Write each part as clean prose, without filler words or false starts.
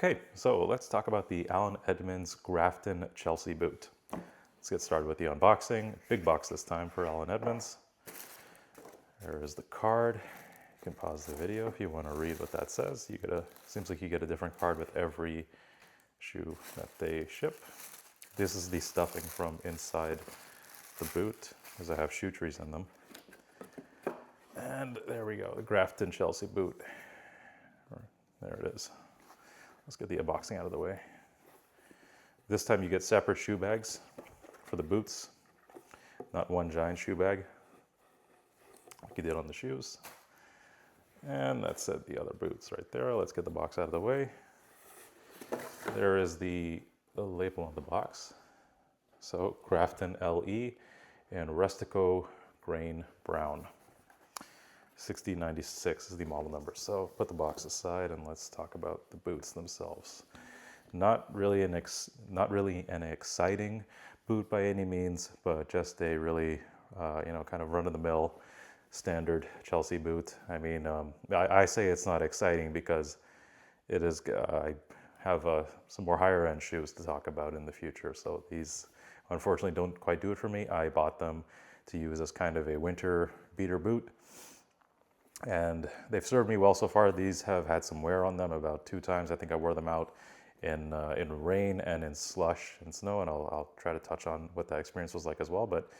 Okay, so let's talk about the Edmonds Grafton Chelsea boot. Let's get started with the unboxing. Big box this time for Edmonds. There is the card. You can pause the video if you want to read what that says. Seems like you get a different card with every shoe that they ship. This is the stuffing from inside the boot, because I have shoe trees in them. And there we go, the Grafton Chelsea boot. There it is. Let's get the unboxing out of the way. This time you get separate shoe bags for the boots, not one giant shoe bag like you did on the shoes. And that's the other boots right there. Let's get the box out of the way. There is the label on the box. So Grafton LE and Rustico Grain Brown. 1696 is the model number. So put the box aside and let's talk about the boots themselves. Not really an exciting boot by any means, but just a really kind of run-of-the-mill standard Chelsea boot. I mean, I say it's not exciting because it is. I have some more higher-end shoes to talk about in the future. So these, unfortunately, don't quite do it for me. I bought them to use as kind of a winter beater boot. And they've served me well so far. These have had some wear on them about 2 times. I think I wore them out in rain and in slush and snow, and I'll try to touch on what that experience was like as well. But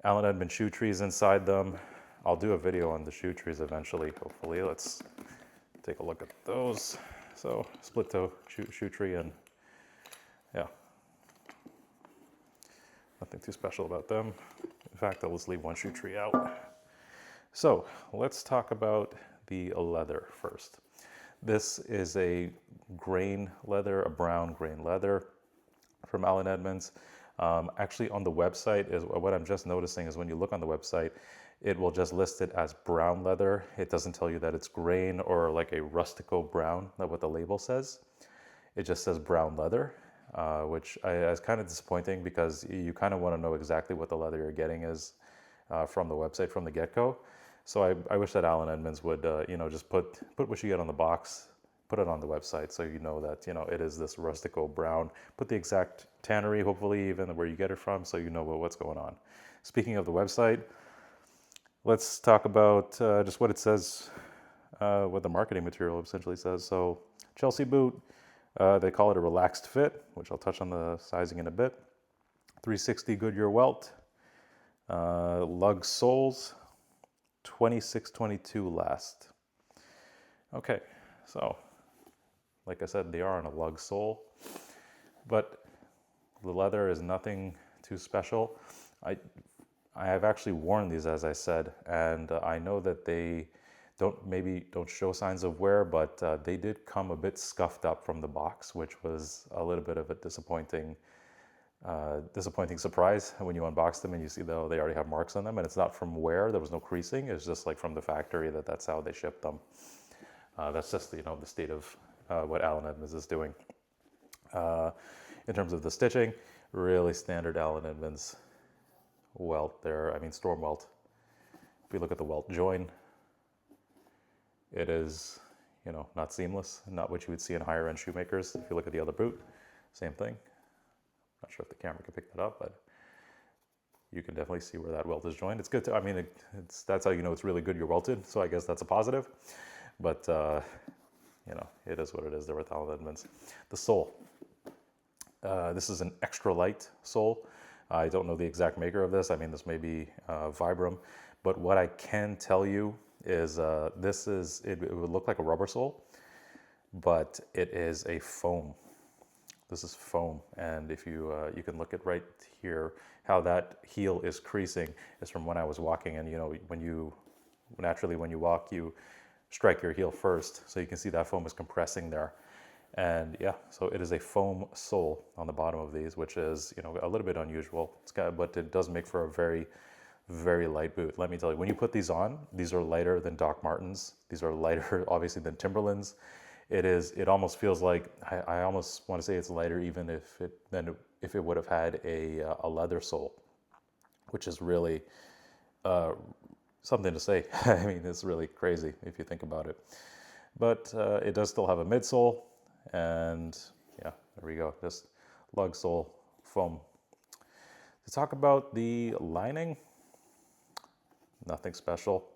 Edmonds shoe trees inside them. I'll do a video on the shoe trees eventually, hopefully. Let's take a look at those. So split toe shoe tree, and yeah, nothing too special about them. In fact, I'll just leave one shoe tree out. So let's talk about the leather first. This is a grain leather, a brown grain leather from Edmonds. Actually on the website, is what I'm just noticing is when you look on the website, it will just list it as brown leather. It doesn't tell you that it's grain or like a rustico brown, like what the label says. It just says brown leather, which is kind of disappointing because you kind of want to know exactly what the leather you're getting is from the website from the get-go. So I wish that Edmonds would, just put what you get on the box, put it on the website so you know that, it is this rustico brown. Put the exact tannery, hopefully even where you get it from, so you know what's going on. Speaking of the website, let's talk about just what it says, what the marketing material essentially says. So Chelsea boot, they call it a relaxed fit, which I'll touch on the sizing in a bit. 360 Goodyear Welt, lug soles. 2622 last. Okay, so like I said, they are on a lug sole, but the leather is nothing too special. I have actually worn these, as I said, and I know that they don't show signs of wear, but they did come a bit scuffed up from the box, which was a little bit of a disappointing surprise when you unbox them and you see they already have marks on them, and it's not from wear. There was no creasing. It's just like from the factory that's how they shipped them. That's just the state of what Edmonds is doing. In terms of the stitching, really standard Edmonds welt there. I mean storm welt. If you look at the welt join, it is not seamless, not what you would see in higher end shoemakers. If you look at the other boot, same thing. Not sure if the camera can pick that up, but you can definitely see where that welt is joined. It's good to, that's how you know it's really good you're welted, so I guess that's a positive. But, it is what it is there with Edmonds. The sole. This is an extra light sole. I don't know the exact maker of this. This may be Vibram, but what I can tell you is it would look like a rubber sole, but it is a foam. This is foam, and if you can look at right here, how that heel is creasing is from when I was walking, and when you walk, you strike your heel first, so you can see that foam is compressing there, and yeah, so it is a foam sole on the bottom of these, which is a little bit unusual. But it does make for a very, very light boot. Let me tell you, when you put these on, these are lighter than Doc Martens. These are lighter, obviously, than Timberlands. It almost feels like, I almost want to say it's lighter even than if it would have had a leather sole, which is really something to say. It's really crazy if you think about it. But it does still have a midsole, And yeah, there we go. Just lug sole foam. To talk about the lining, nothing special.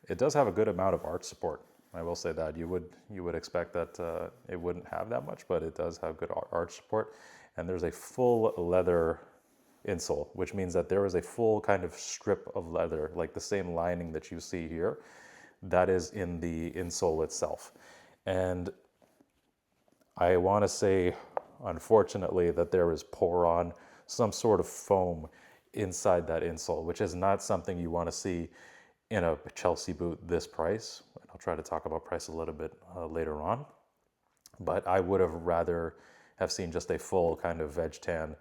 It does have a good amount of arch support. I will say that you would expect that it wouldn't have that much, but it does have good arch support. And there's a full leather insole, which means that there is a full kind of strip of leather, like the same lining that you see here, that is in the insole itself. And I want to say, unfortunately, that there is pour on some sort of foam inside that insole, which is not something you want to see in a Chelsea boot this price. And I'll try to talk about price a little bit later on. But I would have rather have seen just a full kind of veg tan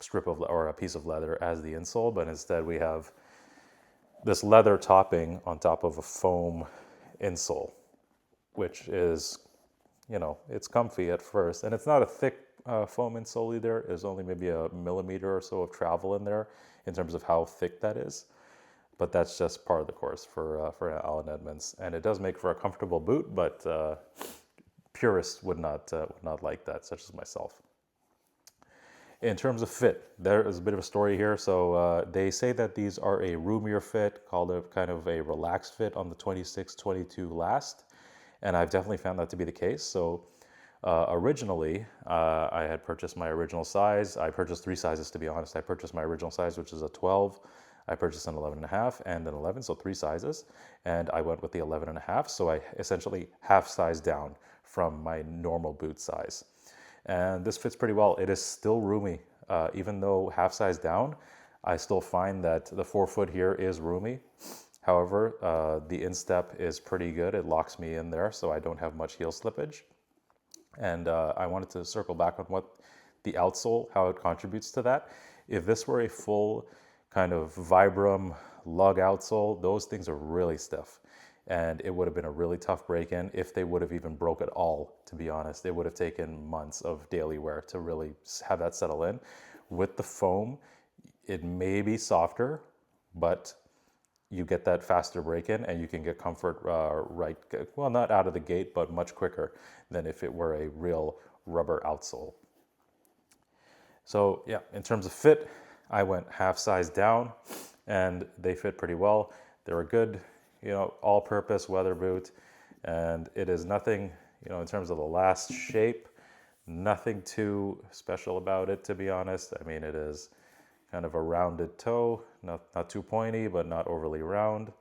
strip of or a piece of leather as the insole, but instead we have this leather topping on top of a foam insole, which is, it's comfy at first, and it's not a thick foam insole either. There's only maybe a millimeter or so of travel in there in terms of how thick that is, but that's just part of the course for Allen Edmonds, and it does make for a comfortable boot, but purists would not like that, such as myself. In terms of fit, there is a bit of a story here. So they say that these are a roomier fit, called a kind of a relaxed fit on the 26-22 last. And I've definitely found that to be the case. So originally, I had purchased my original size. I purchased 3 sizes, to be honest. I purchased my original size, which is a 12. I purchased an 11.5 and an 11, so 3 sizes. And I went with the 11.5. So I essentially half size down from my normal boot size. And this fits pretty well. It is still roomy. Even though half size down, I still find that the forefoot here is roomy. However, the instep is pretty good. It locks me in there, so I don't have much heel slippage. And I wanted to circle back on what the outsole, how it contributes to that. If this were a full kind of Vibram lug outsole, those things are really stiff. And it would have been a really tough break-in if they would have even broke at all, to be honest. It would have taken months of daily wear to really have that settle in. With the foam, it may be softer, but you get that faster break-in and you can get comfort not out of the gate, but much quicker than if it were a real rubber outsole. So yeah, in terms of fit, I went half size down and they fit pretty well. They're a good, all-purpose weather boot, and it is nothing, in terms of the last shape, nothing too special about it, to be honest. I mean, it is kind of a rounded toe, not too pointy, but not overly round.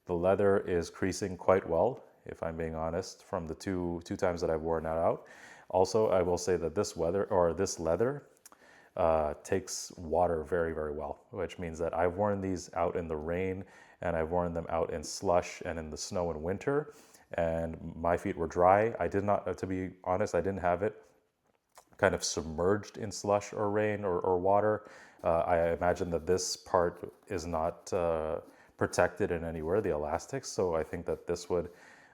The leather is creasing quite well, if I'm being honest, from the two times that I've worn that out. Also, I will say that this leather takes water very, very well, which means that I've worn these out in the rain and I've worn them out in slush and in the snow in winter, and my feet were dry. I did not, to be honest, I didn't have it kind of submerged in slush or rain or water. I imagine that this part is not protected in anywhere, the elastics, so I think that this would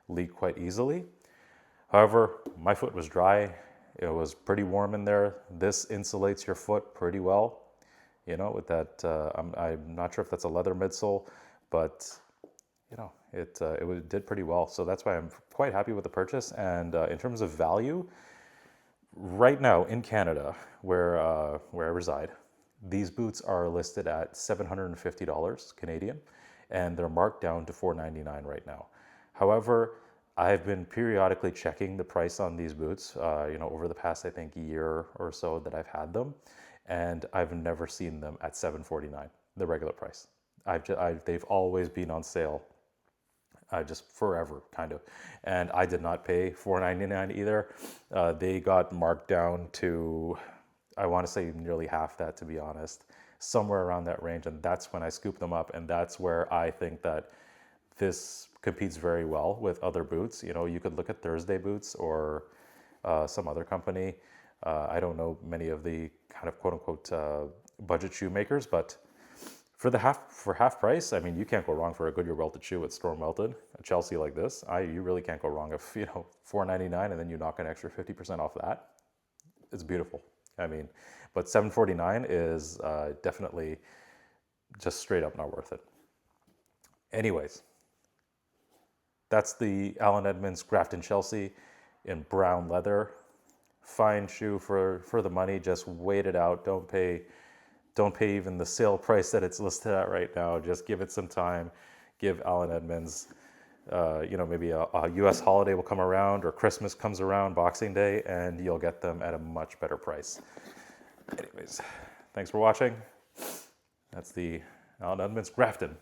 leak quite easily. However, my foot was dry. It was pretty warm in there. This insulates your foot pretty well, with that. I'm not sure if that's a leather midsole, but it did pretty well. So that's why I'm quite happy with the purchase. And in terms of value, right now in Canada, where I reside, these boots are listed at $750 Canadian, and they're marked down to $499 right now. However, I've been periodically checking the price on these boots, over the past, I think, year or so that I've had them, and I've never seen them at $749, the regular price. They've always been on sale, just forever, kind of. And I did not pay $499 either. They got marked down to, I want to say nearly half that, to be honest, somewhere around that range. And that's when I scooped them up. And that's where I think that this competes very well with other boots. You could look at Thursday Boots or some other company. I don't know many of the kind of quote unquote budget shoemakers, but for half price, I mean, you can't go wrong for a Goodyear welted shoe at Storm Welted, a Chelsea like this. You really can't go wrong if $499 and then you knock an extra 50% off that. It's beautiful. I mean, but $749 is definitely just straight up not worth it. Anyways, that's the Allen Edmonds Grafton Chelsea. in brown leather. Fine shoe for the money. Just wait it out. Don't pay even the sale price that it's listed at right now. Just give it some time. Give Allen Edmonds, maybe a U.S. holiday will come around, or Christmas comes around, Boxing Day, and you'll get them at a much better price. Anyways, thanks for watching. That's the Allen Edmonds Grafton.